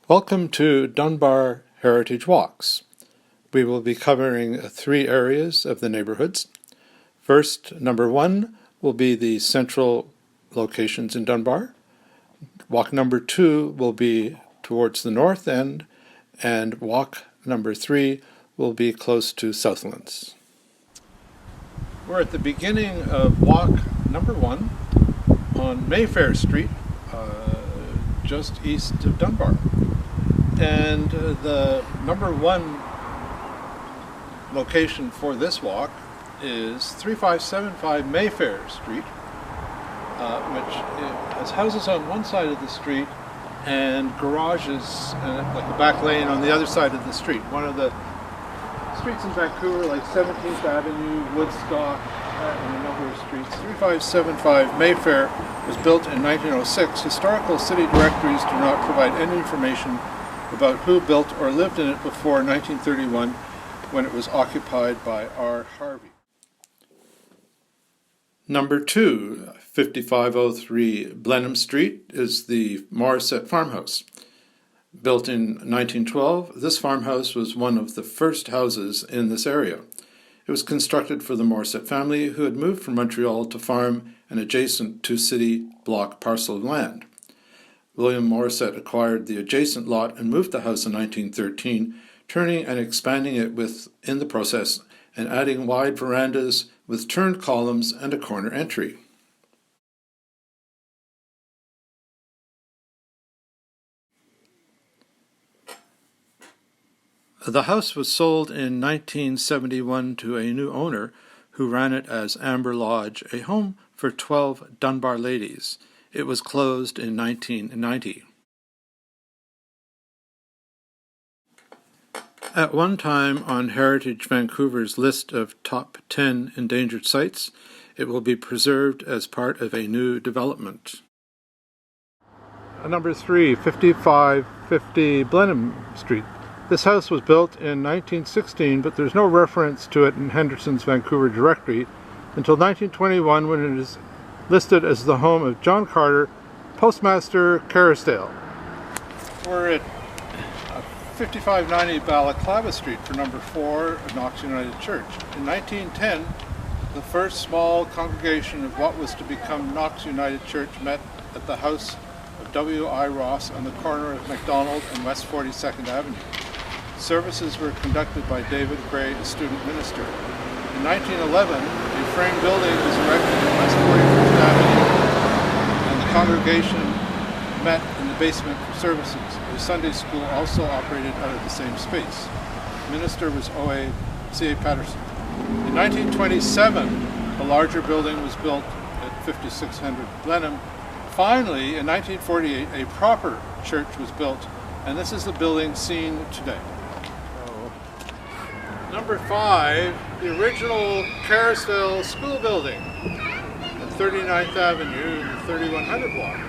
Welcome to Dunbar Heritage Walks. We will be covering 3 areas of the neighborhoods. First, number 1 will be the central locations in Dunbar. Walk number 2 will be towards the north end, and walk number 3 will be close to Southlands. We're at the beginning of walk number 1 on Mayfair Street, just east of Dunbar. And the number 1 location for this walk is 3575 Mayfair Street, which has houses on one side of the street and garages, like a back lane on the other side of the street. One of the streets in Vancouver, like 17th Avenue, Woodstock, and a number of streets. 3575 Mayfair was built in 1906. Historical city directories do not provide any information about who built or lived in it before 1931, when it was occupied by R. Harvey. Number 2, 5503 Blenheim Street, is the Morissette farmhouse. Built in 1912, this farmhouse was one of the first houses in this area. It was constructed for the Morissette family, who had moved from Montreal to farm an adjacent two-city block parcel of land. William Morissette acquired the adjacent lot and moved the house in 1913, turning and expanding it in the process and adding wide verandas with turned columns and a corner entry. The house was sold in 1971 to a new owner who ran it as Amber Lodge, a home for 12 Dunbar ladies. It was closed in 1990. At one time on Heritage Vancouver's list of top 10 endangered sites, it will be preserved as part of a new development. Number 3, 5550 Blenheim Street. This house was built in 1916, but there's no reference to it in Henderson's Vancouver directory until 1921, when it is listed as the home of John Carter, Postmaster Kerrisdale. We're at 5590 Balaclava Street for number 4 of Knox United Church. In 1910, the first small congregation of what was to become Knox United Church met at the house of W.I. Ross on the corner of MacDonald and West 42nd Avenue. Services were conducted by David Gray, a student minister. In 1911, a frame building was erected on West 41st Avenue, and the congregation met in the basement for services. A Sunday school also operated out of the same space. The minister was C.A. Patterson. In 1927, a larger building was built at 5600 Blenheim. Finally, in 1948, a proper church was built, and this is the building seen today. Number 5, the original Kerrisdale School Building at 39th Avenue in the 3100 block.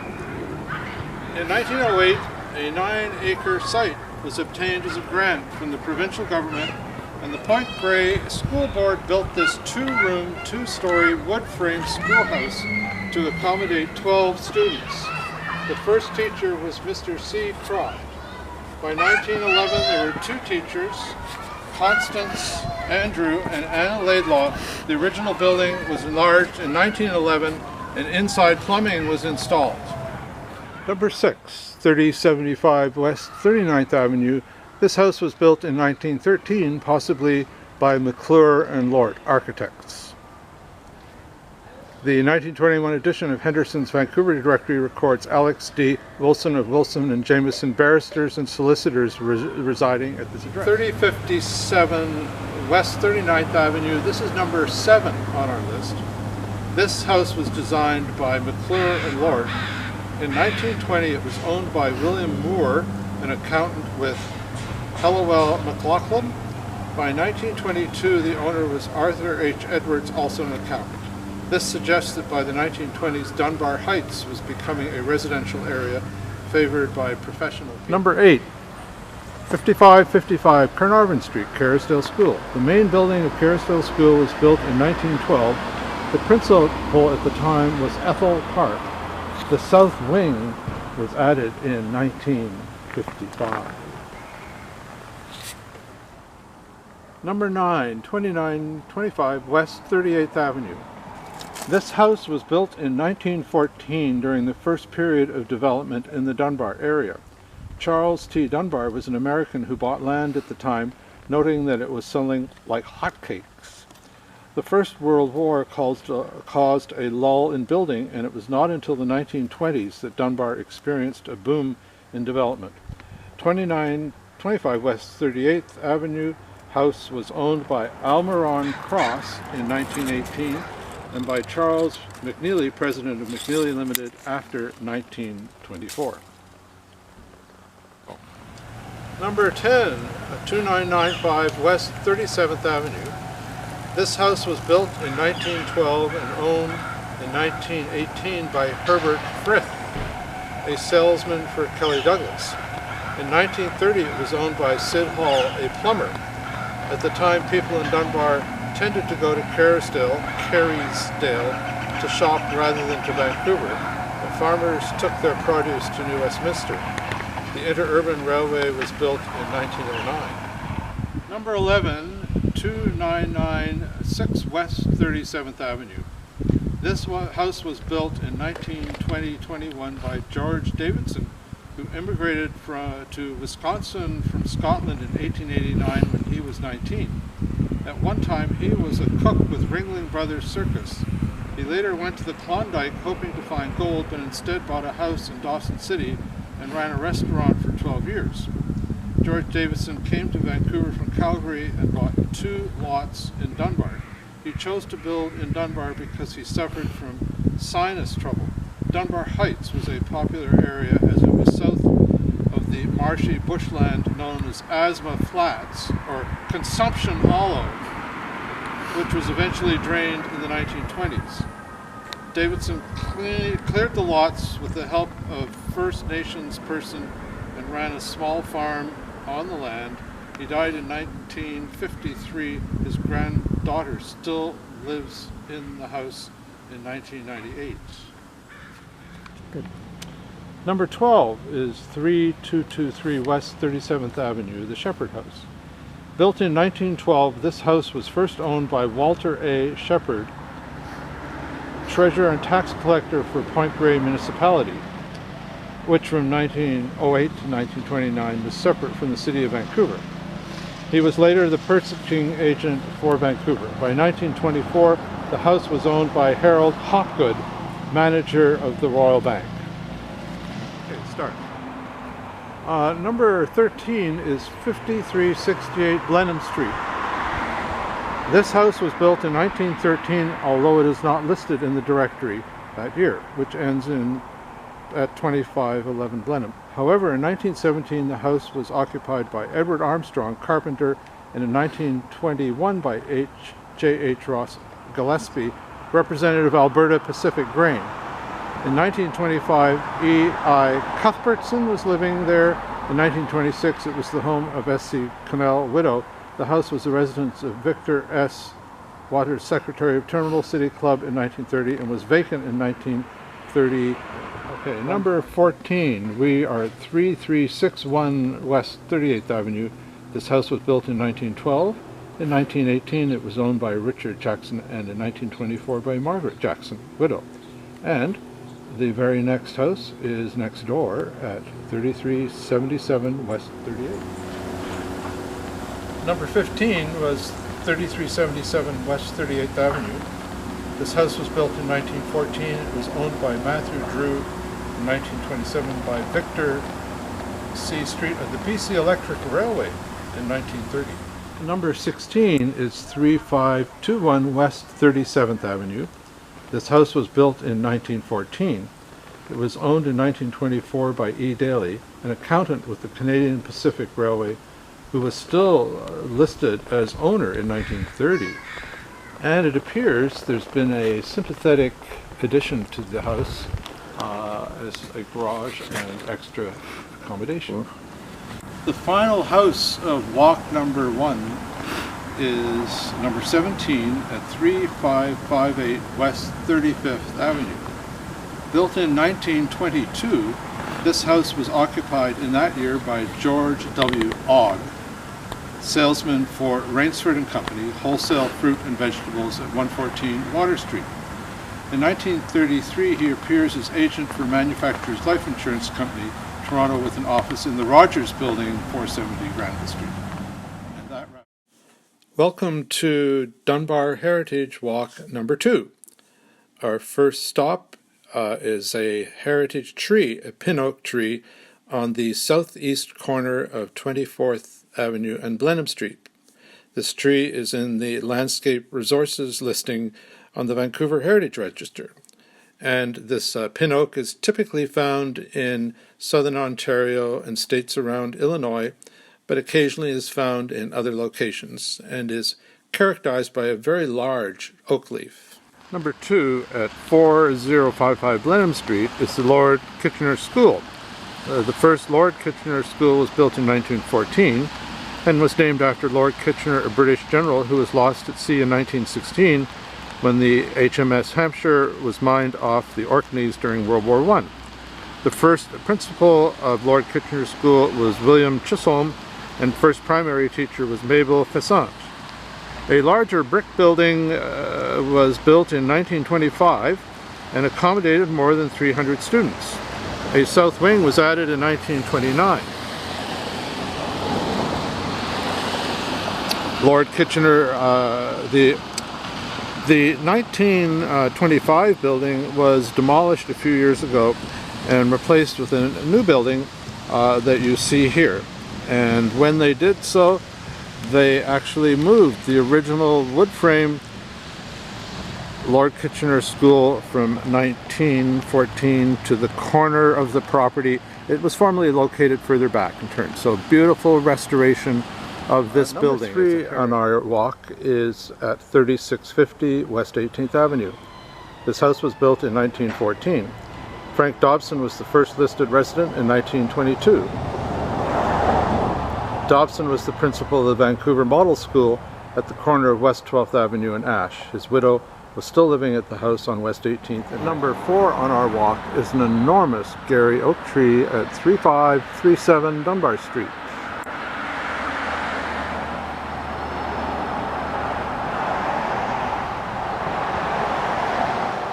In 1908, a 9-acre site was obtained as a grant from the provincial government, and the Point Grey School Board built this 2-room, 2-story wood-frame schoolhouse to accommodate 12 students. The first teacher was Mr. C. Croft. By 1911, there were 2 teachers, Constance Andrew and Anna Laidlaw. The original building was enlarged in 1911 and inside plumbing was installed. Number 6, 3075 West 39th Avenue. This house was built in 1913, possibly by McClure and Lort architects. The 1921 edition of Henderson's Vancouver Directory records Alex D. Wilson of Wilson and Jameson barristers and solicitors residing at this address. 3057 West 39th Avenue. This is number 7 on our list. This house was designed by McClure and Lort. In 1920, it was owned by William Moore, an accountant with Hallowell McLaughlin. By 1922, the owner was Arthur H. Edwards, also an accountant. This suggests that by the 1920s, Dunbar Heights was becoming a residential area favored by professional people. Number 8, 5555 Carnarvon Street, Kerrisdale School. The main building of Kerrisdale School was built in 1912. The principal at the time was Ethel Park. The south wing was added in 19 1955. Number 9, 2925 West 38th Avenue. This house was built in 1914 during the first period of development in the Dunbar area. Charles T. Dunbar was an American who bought land at the time, noting that it was selling like hotcakes. The First World War caused a lull in building, and it was not until the 1920s that Dunbar experienced a boom in development. 2925 West 38th Avenue house was owned by Almiron Cross in 1918 and by Charles McNeely, president of McNeely Limited, after 1924. Number 10, 2995 West 37th Avenue. This house was built in 1912 and owned in 1918 by Herbert Frith, a salesman for Kelly Douglas. In 1930 it was owned by Sid Hall, a plumber. At the time, people in Dunbar tended to go to Carysdale to shop rather than to Vancouver, and farmers took their produce to New Westminster. The interurban railway was built in 1909. Number 11, 2996 West 37th Avenue. This house was built in 1920-21 by George Davidson, who immigrated to Wisconsin from Scotland in 1889 when he was 19. At one time he was a cook with Ringling Brothers Circus. He later went to the Klondike hoping to find gold, but instead bought a house in Dawson City and ran a restaurant for 12 years. George Davidson came to Vancouver from Calgary and bought 2 lots in Dunbar. He chose to build in Dunbar because he suffered from sinus trouble. Dunbar Heights was a popular area as it was south of the marshy bushland known as Asthma Flats, or Consumption Hollow, which was eventually drained in the 1920s. Davidson cleared the lots with the help of First Nations person and ran a small farm on the land. He died in 1953. His granddaughter still lives in the house in 1998. Good. Number 12 is 3223 West 37th Avenue, the Shepherd House. Built in 1912, this house was first owned by Walter A. Shepherd, treasurer and tax collector for Point Grey Municipality, which from 1908 to 1929 was separate from the city of Vancouver. He was later the purchasing agent for Vancouver. By 1924, the house was owned by Harold Hopgood, manager of the Royal Bank. Okay, start. Number 13 is 5368 Blenheim Street. This house was built in 1913, although it is not listed in the directory that year, which ends at 2511 Blenheim. However, in 1917, the house was occupied by Edward Armstrong, carpenter, and in 1921 by J.H. Ross Gillespie, representative of Alberta Pacific Grain. In 1925, E.I. Cuthbertson was living there. In 1926, it was the home of S.C. Connell, widow. The house was the residence of Victor S. Waters, secretary of Terminal City Club in 1930, and was vacant in 1930. Okay, number 14, we are at 3361 West 38th Avenue. This house was built in 1912. In 1918, it was owned by Richard Jackson, and in 1924 by Margaret Jackson, widow. And the very next house is next door at 3377 West 38th. Number 15 was 3377 West 38th Avenue. This house was built in 1914. It was owned by Matthew Drew in 1927 by Victor C. Street of the BC Electric Railway in 1930. Number 16 is 3521 West 37th Avenue. This house was built in 1914. It was owned in 1924 by E. Daly, an accountant with the Canadian Pacific Railway, who was still listed as owner in 1930. And it appears there's been a sympathetic addition to the house as a garage and extra accommodation. The final house of walk number 1 is number 17 at 3558 West 35th Avenue. Built in 1922, This house was occupied in that year by George W. Ogg, salesman for Rainsford and Company, wholesale fruit and vegetables at 114 Water Street. In 1933, he appears as agent for Manufacturers Life Insurance Company, Toronto, with an office in the Rogers Building, 470 Granville Street. Welcome to Dunbar Heritage Walk number 2. Our first stop is a heritage tree, a pin oak tree, on the southeast corner of 24th Avenue and Blenheim Street. This tree is in the Landscape Resources listing on the Vancouver Heritage Register. And this pin oak is typically found in southern Ontario and states around Illinois, but occasionally is found in other locations and is characterized by a very large oak leaf. Number 2 at 4055 Blenheim Street is the Lord Kitchener School. The first Lord Kitchener School was built in 1914 and was named after Lord Kitchener, a British general who was lost at sea in 1916 when the HMS Hampshire was mined off the Orkneys during World War I. The first principal of Lord Kitchener School was William Chisholm, and first primary teacher was Mabel Fessant. A larger brick building was built in 1925 and accommodated more than 300 students. A south wing was added in 1929. Lord Kitchener, the 1925 building was demolished a few years ago and replaced with a new building that you see here. And when they did so, they actually moved the original wood frame Lord Kitchener School from 1914 to the corner of the property. It was formerly located further back and turned. So beautiful restoration of this building. Number 3 on our walk is at 3650 West 18th Avenue. This house was built in 1914. Frank Dobson was the first listed resident in 1922. Dobson was the principal of the Vancouver Model School at the corner of West 12th Avenue and Ash. His widow was still living at the house on West 18th. And number 4 on our walk is an enormous Gary oak tree at 3537 Dunbar Street.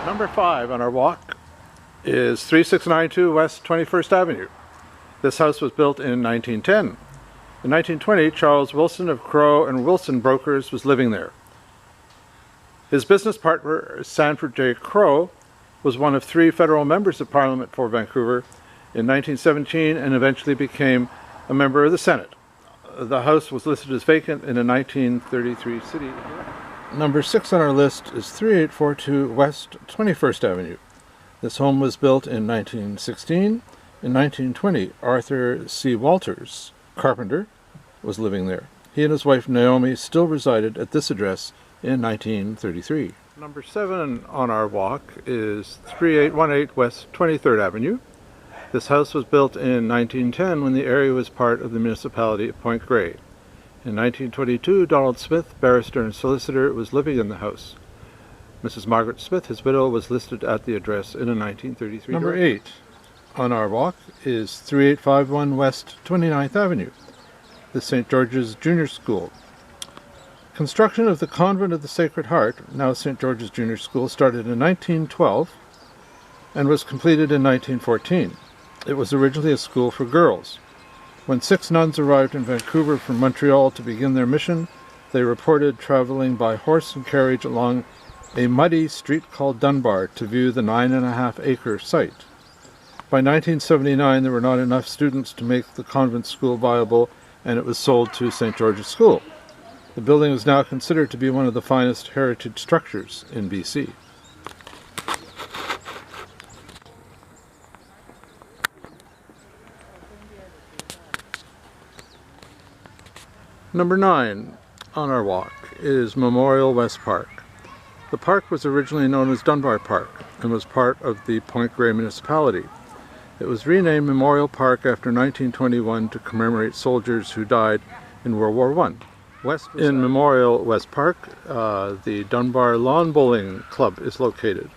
Number 5 on our walk is 3692 West 21st Avenue. This house was built in 1910. In 1920, Charles Wilson of Crow and Wilson Brokers was living there. His business partner, Sanford J. Crow, was one of 3 federal members of Parliament for Vancouver in 1917 and eventually became a member of the Senate. The house was listed as vacant in a 1933 city. Number 6 on our list is 3842 West 21st Avenue. This home was built in 1916. In 1920, Arthur C. Walters, carpenter, was living there. He and his wife Naomi still resided at this address in 1933. Number 7 on our walk is 3818 West 23rd Avenue. This house was built in 1910 when the area was part of the municipality of Point Grey. In 1922, Donald Smith, barrister and solicitor, was living in the house. Mrs. Margaret Smith, his widow, was listed at the address in a 1933. Number 8 on our walk is 3851 West 29th Avenue, the St. George's Junior School. Construction of the Convent of the Sacred Heart, now St. George's Junior School, started in 1912 and was completed in 1914. It was originally a school for girls. When 6 nuns arrived in Vancouver from Montreal to begin their mission, they reported traveling by horse and carriage along a muddy street called Dunbar to view the 9.5-acre site. By 1979, there were not enough students to make the convent school viable, and it was sold to St. George's School. The building is now considered to be one of the finest heritage structures in BC. Number 9 on our walk is Memorial West Park. The park was originally known as Dunbar Park and was part of the Point Grey municipality. It was renamed Memorial Park after 1921 to commemorate soldiers who died in World War I. In Memorial West Park, the Dunbar Lawn Bowling Club is located.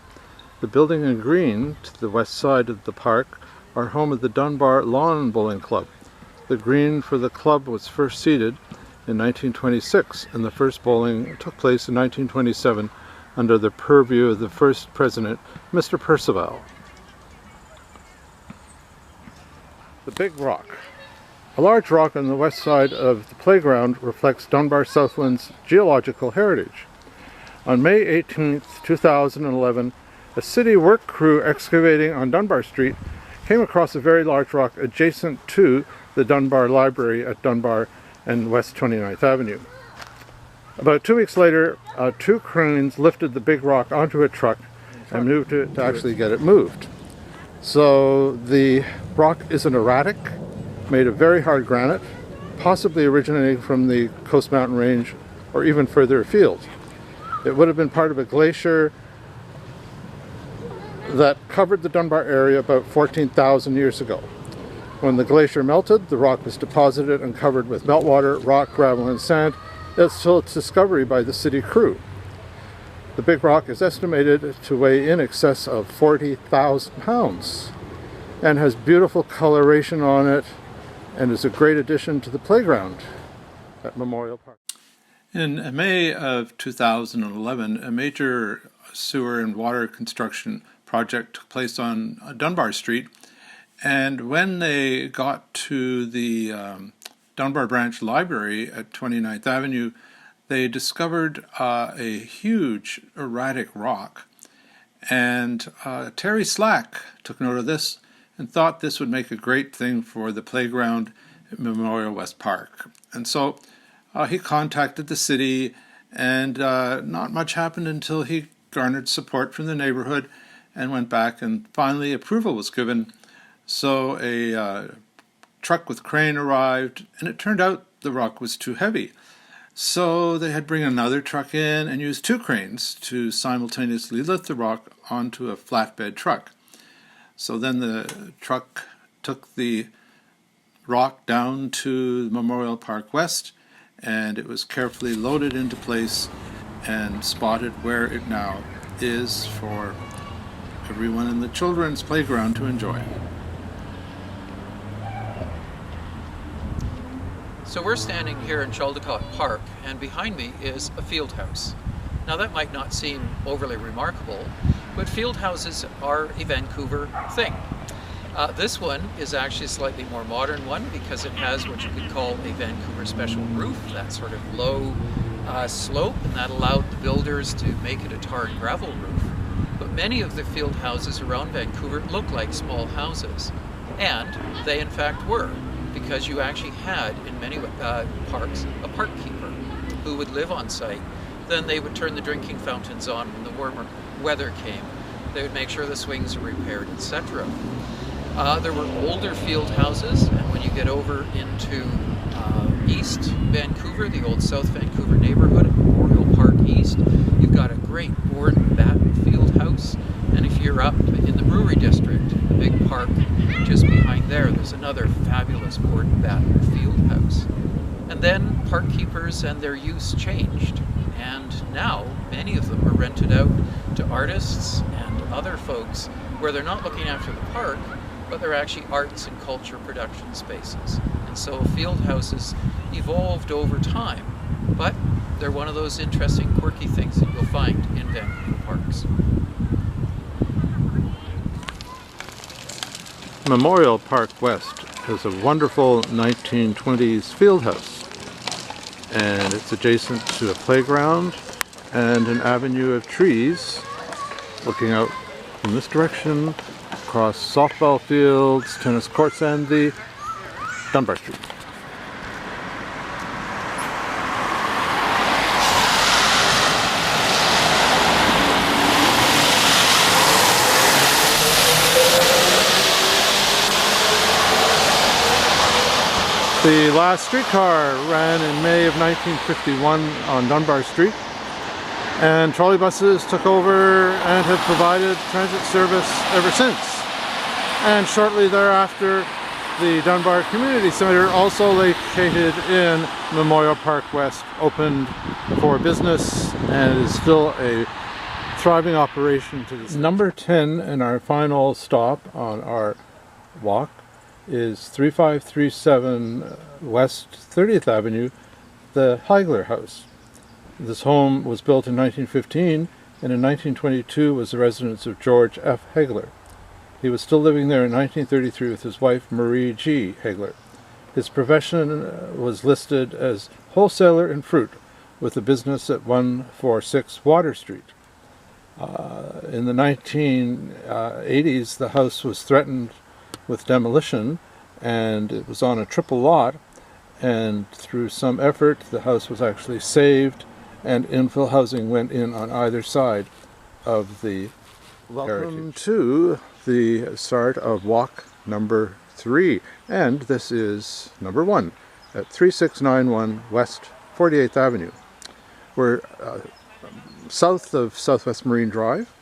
The building in green to the west side of the park are home of the Dunbar Lawn Bowling Club. The green for the club was first seeded in 1926, and the first bowling took place in 1927 under the purview of the first president, Mr. Percival. The Big Rock. A large rock on the west side of the playground reflects Dunbar Southlands' geological heritage. On May 18, 2011, a city work crew excavating on Dunbar Street came across a very large rock adjacent to the Dunbar Library at Dunbar and West 29th Avenue. About 2 weeks later, 2 cranes lifted the big rock onto a truck and moved it to actually get it moved. So the rock is an erratic, made of very hard granite, possibly originating from the Coast Mountain Range or even further afield. It would have been part of a glacier that covered the Dunbar area about 14,000 years ago. When the glacier melted, the rock was deposited and covered with meltwater, rock, gravel, and sand until its discovery by the city crew. The big rock is estimated to weigh in excess of 40,000 pounds and has beautiful coloration on it and is a great addition to the playground at Memorial Park. In May of 2011, a major sewer and water construction project took place on Dunbar Street, and when they got to the Dunbar Branch Library at 29th Avenue, they discovered a huge erratic rock, and Terry Slack took note of this and thought this would make a great thing for the playground at Memorial West Park. And so he contacted the city, and not much happened until he garnered support from the neighborhood and went back, and finally approval was given. So a truck with crane arrived, and it turned out the rock was too heavy. So they had to bring another truck in and use 2 cranes to simultaneously lift the rock onto a flatbed truck. So then the truck took the rock down to Memorial Park West, and it was carefully loaded into place and spotted where it now is for everyone in the children's playground to enjoy. So we're standing here in Chaldecott Park, and behind me is a field house. Now that might not seem overly remarkable, but field houses are a Vancouver thing. This one is actually a slightly more modern one because it has what you could call a Vancouver special roof, that sort of low slope, and that allowed the builders to make it a tar and gravel roof. But many of the field houses around Vancouver look like small houses, and they in fact were, because you actually had in many parks a park keeper who would live on site. Then they would turn the drinking fountains on when the warmer weather came. They would make sure the swings were repaired, etc. There were older field houses, and when you get over into East Vancouver, the old South Vancouver neighbourhood of Memorial Park East, you've got a great board and batten field house. And if you're up in the Brewery District, the big park just behind there, there's another fabulous board and batten field house. And then park keepers and their use changed, and now many of them are rented out to artists and other folks where they're not looking after the park, but they're actually arts and culture production spaces. And so field houses evolved over time, but they're one of those interesting, quirky things that you'll find in Vancouver parks. Memorial Park West has a wonderful 1920s field house, and it's adjacent to a playground and an avenue of trees looking out in this direction across softball fields, tennis courts, and the Dunbar Street. The last streetcar ran in May of 1951 on Dunbar Street, and trolley buses took over and have provided transit service ever since. And shortly thereafter, the Dunbar Community Centre, also located in Memorial Park West, opened for business and is still a thriving operation to this. Number 10 and our final stop on our walk is 3537 West 30th Avenue, the Hegler House. This home was built in 1915 and in 1922 was the residence of George F. Hegler. He was still living there in 1933 with his wife Marie G. Hegler. His profession was listed as wholesaler in fruit with a business at 146 Water Street. In the 1980s, the house was threatened with demolition, and it was on a triple lot, and through some effort the house was actually saved, and infill housing went in on either side of the Welcome to the start of walk number 3, and this is number 1 at 3691 West 48th Avenue. We're south of Southwest Marine Drive,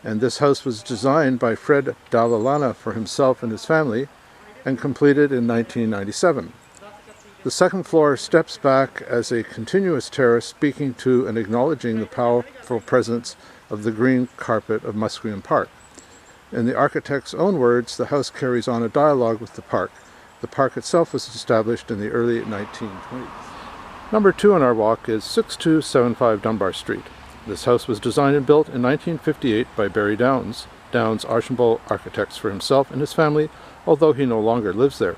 and this house was designed by Fred Dalalana for himself and his family and completed in 1997. The second floor steps back as a continuous terrace, speaking to and acknowledging the powerful presence of the green carpet of Musqueam Park. In the architect's own words, the house carries on a dialogue with the park. The park itself was established in the early 1920s. Number 2 on our walk is 6275 Dunbar Street. This house was designed and built in 1958 by Barry Downs, Archambault Architects for himself and his family, although he no longer lives there.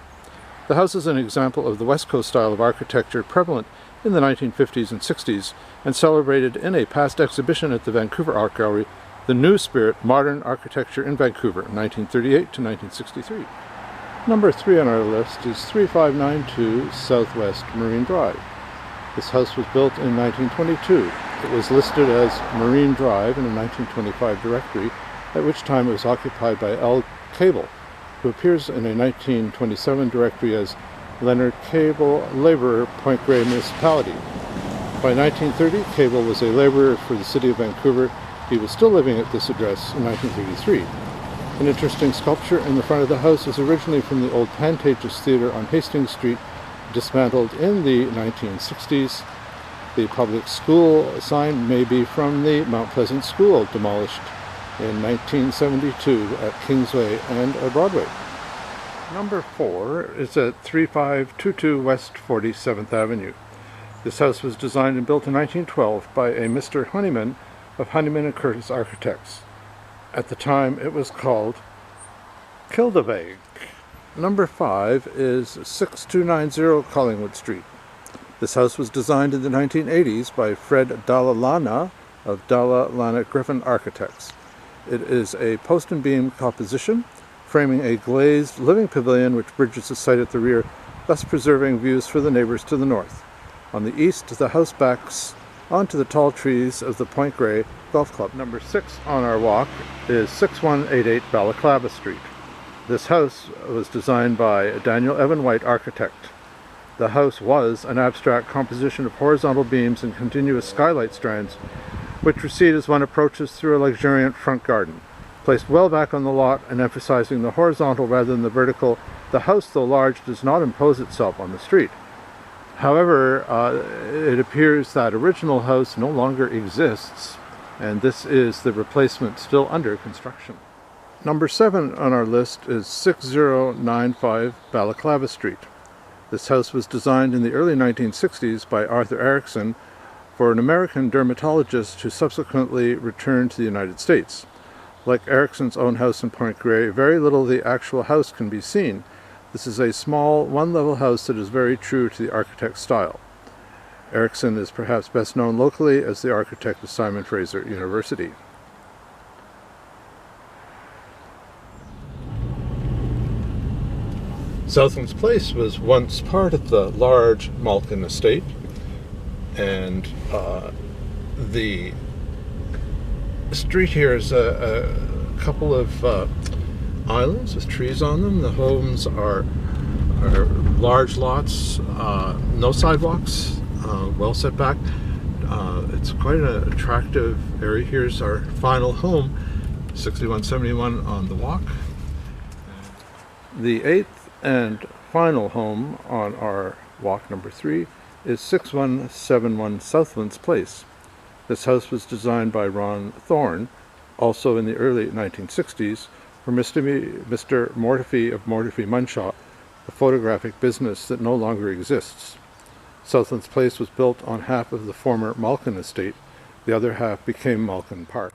The house is an example of the West Coast style of architecture prevalent in the 1950s and 60s and celebrated in a past exhibition at the Vancouver Art Gallery, The New Spirit, Modern Architecture in Vancouver, 1938 to 1963. Number 3 on our list is 3592 Southwest Marine Drive. This house was built in 1922. It was listed as Marine Drive in a 1925 directory, at which time it was occupied by L. Cable, who appears in a 1927 directory as Leonard Cable, labourer, Point Grey Municipality. By 1930, Cable was a labourer for the city of Vancouver. He was still living at this address in 1933. An interesting sculpture in the front of the house is originally from the old Pantages Theatre on Hastings Street, dismantled in the 1960s. The public school sign may be from the Mount Pleasant School, demolished in 1972 at Kingsway and Broadway. Number 4 is at 3522 West 47th Avenue. This house was designed and built in 1912 by a Mr. Honeyman of Honeyman and Curtis Architects. At the time it was called Kildaveg. Number 5 is 6290 Collingwood Street. This house was designed in the 1980s by Fred Dalalana of Dalalana Griffin Architects. It is a post and beam composition, framing a glazed living pavilion which bridges the site at the rear, thus preserving views for the neighbours to the north. On the east, the house backs onto the tall trees of the Point Grey Golf Club. Number 6 on our walk is 6188 Balaclava Street. This house was designed by Daniel Evan White Architect. The house was an abstract composition of horizontal beams and continuous skylight strands, which recede as one approaches through a luxuriant front garden. Placed well back on the lot and emphasizing the horizontal rather than the vertical, the house, though large, does not impose itself on the street. However, it appears that original house no longer exists, and this is the replacement still under construction. Number 7 on our list is 6095 Balaclava Street. This house was designed in the early 1960s by Arthur Erickson for an American dermatologist who subsequently returned to the United States. Like Erickson's own house in Point Grey, very little of the actual house can be seen. This is a small, one-level house that is very true to the architect's style. Erickson is perhaps best known locally as the architect of Simon Fraser University. Southlands Place was once part of the large Malkin estate, and the street here is a couple of islands with trees on them. The homes are large lots, no sidewalks, well set back. It's quite an attractive area. Here's our final home, 6171 on the walk. The 8th and final home on our walk number 3 is 6171 Southlands Place. This house was designed by Ron Thorne, also in the early 1960s, for Mr. Mortifi of Mortifi Munshaw, a photographic business that no longer exists. Southlands Place was built on half of the former Malkin estate. The other half became Malkin Park.